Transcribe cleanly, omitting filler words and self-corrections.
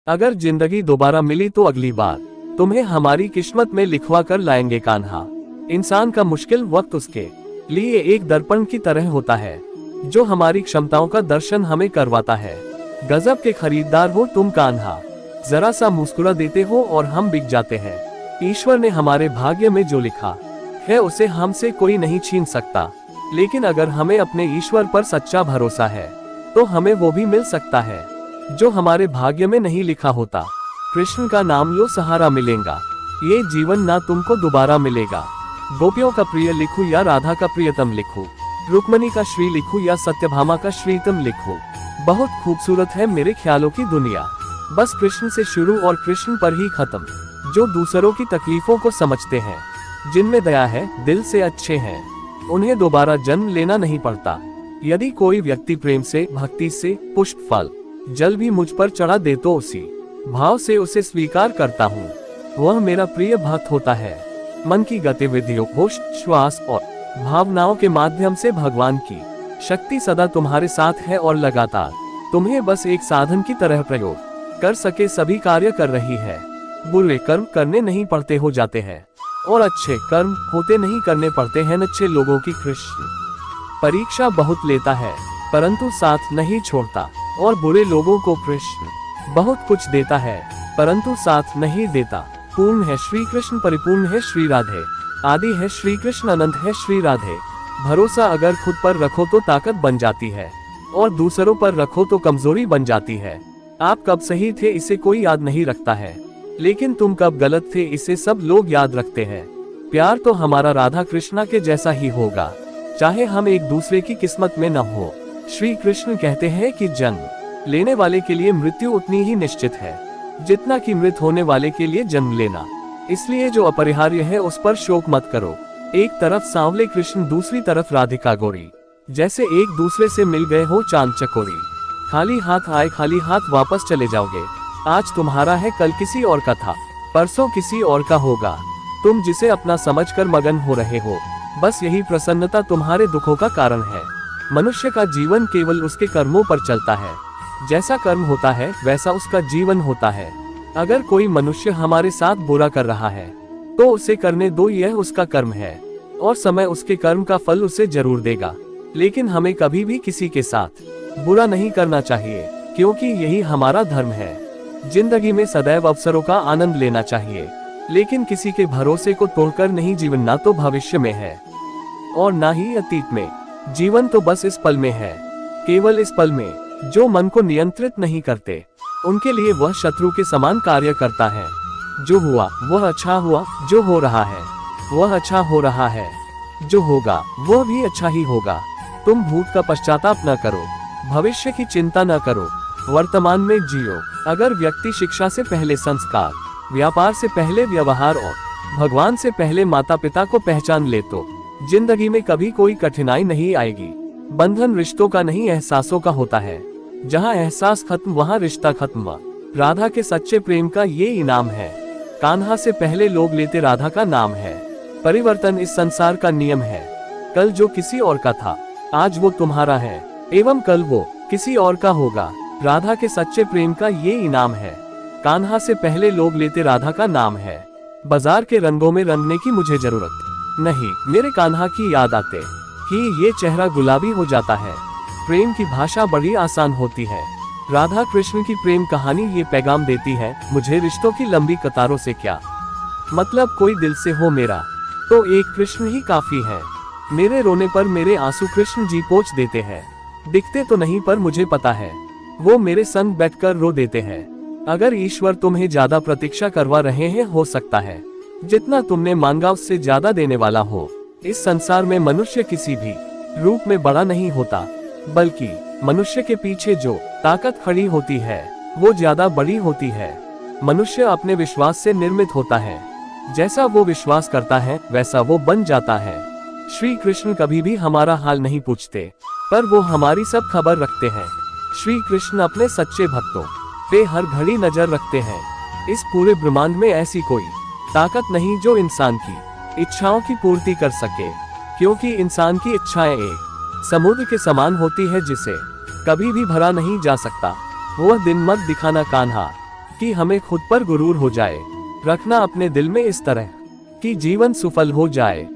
अगर जिंदगी दोबारा मिली तो अगली बार तुम्हें हमारी किस्मत में लिखवा कर लाएंगे कान्हा। इंसान का मुश्किल वक्त उसके लिए एक दर्पण की तरह होता है, जो हमारी क्षमताओं का दर्शन हमें करवाता है। गजब के खरीदार हो तुम कान्हा, जरा सा मुस्कुरा देते हो और हम बिक जाते हैं। ईश्वर ने हमारे भाग्य में जो लिखा है उसे हमसे कोई नहीं छीन सकता, लेकिन अगर हमें अपने ईश्वर पर सच्चा भरोसा है तो हमें वो भी मिल सकता है जो हमारे भाग्य में नहीं लिखा होता। कृष्ण का नाम लो सहारा मिलेगा, ये जीवन ना तुमको दोबारा मिलेगा। गोपियों का प्रिय लिखूं या राधा का प्रियतम लिखूं, रुक्मणी का श्री लिखूं या सत्यभामा का श्रीतम लिखूं, बहुत खूबसूरत है मेरे ख्यालों की दुनिया। बस कृष्ण से शुरू और कृष्ण पर ही खत्म, जो दूसरों की तकलीफों को समझते हैं, जिनमें दया है, दिल से अच्छे हैं, उन्हें दोबारा जन्म लेना नहीं पड़ता। यदि कोई व्यक्ति प्रेम से, भक्ति से, पुष्प, फल, जल भी मुझ पर चढ़ा दे तो उसी भाव से उसे स्वीकार करता हूँ, वह मेरा प्रिय भक्त होता है। मन की गतिविधियों, होश, श्वास और भावनाओं के माध्यम से भगवान की शक्ति सदा तुम्हारे साथ है और लगातार तुम्हें बस एक साधन की तरह प्रयोग कर सके सभी कार्य कर रही है। बुरे कर्म करने नहीं पड़ते हो जाते हैं और अच्छे कर्म होते नहीं करने पड़ते हैं। अच्छे लोगों की कृष्ण परीक्षा बहुत लेता है परंतु साथ नहीं छोड़ता, और बुरे लोगों को कृष्ण बहुत कुछ देता है परंतु साथ नहीं देता। पूर्ण है श्री कृष्ण, परिपूर्ण है श्री राधे, आदि है श्री कृष्ण, अनंत है श्री राधे। भरोसा अगर खुद पर रखो तो ताकत बन जाती है और दूसरों पर रखो तो कमजोरी बन जाती है। आप कब सही थे इसे कोई याद नहीं रखता है, लेकिन तुम कब गलत थे इसे सब लोग याद रखते हैं। प्यार तो हमारा राधा कृष्णा के जैसा ही होगा, चाहे हम एक दूसरे की किस्मत में न हो। श्री कृष्ण कहते हैं कि जन्म लेने वाले के लिए मृत्यु उतनी ही निश्चित है जितना कि मृत होने वाले के लिए जन्म लेना। इसलिए जो अपरिहार्य है उस पर शोक मत करो। एक तरफ सांवले कृष्ण, दूसरी तरफ राधिका गौरी, जैसे एक दूसरे से मिल गए हो चांद चकोरी। खाली हाथ आए खाली हाथ वापस चले जाओगे। आज तुम्हारा है कल किसी और का था, परसों किसी और का होगा। तुम जिसे अपना समझकर मगन हो रहे हो, बस यही प्रसन्नता तुम्हारे दुखों का कारण है। मनुष्य का जीवन केवल उसके कर्मों पर चलता है, जैसा कर्म होता है वैसा उसका जीवन होता है। अगर कोई मनुष्य हमारे साथ बुरा कर रहा है तो उसे करने दो, यह उसका कर्म है और समय उसके कर्म का फल उसे जरूर देगा। लेकिन हमें कभी भी किसी के साथ बुरा नहीं करना चाहिए, क्योंकि यही हमारा धर्म है। जिंदगी में सदैव अवसरों का आनंद लेना चाहिए, लेकिन किसी के भरोसे को तोड़कर नहीं जीवन, ना तो भविष्य में है और ना ही अतीत में। जीवन तो बस इस पल में है, केवल इस पल में। जो मन को नियंत्रित नहीं करते उनके लिए वह शत्रु के समान कार्य करता है। जो हुआ वह अच्छा हुआ, जो हो रहा है वह अच्छा हो रहा है, जो होगा वह भी अच्छा ही होगा। तुम भूत का पश्चाताप न करो, भविष्य की चिंता न करो, वर्तमान में जियो। अगर व्यक्ति शिक्षा से पहले संस्कार, व्यापार से पहले व्यवहार और भगवान से पहले माता पिता को पहचान ले तो जिंदगी में कभी कोई कठिनाई नहीं आएगी। बंधन रिश्तों का नहीं एहसासों का होता है, जहाँ एहसास खत्म वहाँ रिश्ता खत्म। राधा के सच्चे प्रेम का ये इनाम है। कान्हा से पहले लोग लेते राधा का नाम है। परिवर्तन इस संसार का नियम है। कल जो किसी और का था आज वो तुम्हारा है, एवं कल वो किसी और का होगा। राधा के सच्चे प्रेम का ये इनाम है। कान्हा से पहले लोग लेते राधा का नाम है। बाजार के रंगों में रंगने की मुझे जरूरत नहीं, मेरे कान्हा की याद आते ही ये चेहरा गुलाबी हो जाता है। प्रेम की भाषा बड़ी आसान होती है। राधा कृष्ण की प्रेम कहानी ये पैगाम देती है, मुझे रिश्तों की लंबी कतारों से क्या मतलब, कोई दिल से हो मेरा तो एक कृष्ण ही काफी है। मेरे रोने पर मेरे आंसू कृष्ण जी पोंछ देते हैं। दिखते तो नहीं पर मुझे पता है वो मेरे संग बैठकर रो देते हैं। अगर ईश्वर तुम्हें ज्यादा प्रतीक्षा करवा रहे हैं, हो सकता है जितना तुमने मांगा उससे ज्यादा देने वाला हो। इस संसार में मनुष्य किसी भी रूप में बड़ा नहीं होता, बल्कि मनुष्य के पीछे जो ताकत खड़ी होती है वो ज्यादा बड़ी होती है। मनुष्य अपने विश्वास से निर्मित होता है, जैसा वो विश्वास करता है वैसा वो बन जाता है। श्री कृष्ण कभी भी हमारा हाल नहीं पूछते, पर वो हमारी सब खबर रखते हैं। श्री कृष्ण अपने सच्चे भक्तों पे हर घड़ी नजर रखते हैं। इस पूरे ब्रह्मांड में ऐसी कोई ताकत नहीं जो इंसान की इच्छाओं की पूर्ति कर सके, क्योंकि इंसान की इच्छाएं एक समुद्र के समान होती है जिसे कभी भी भरा नहीं जा सकता। वह दिन मत दिखाना कान्हा, कि हमें खुद पर गुरूर हो जाए। रखना अपने दिल में इस तरह कि जीवन सफल हो जाए।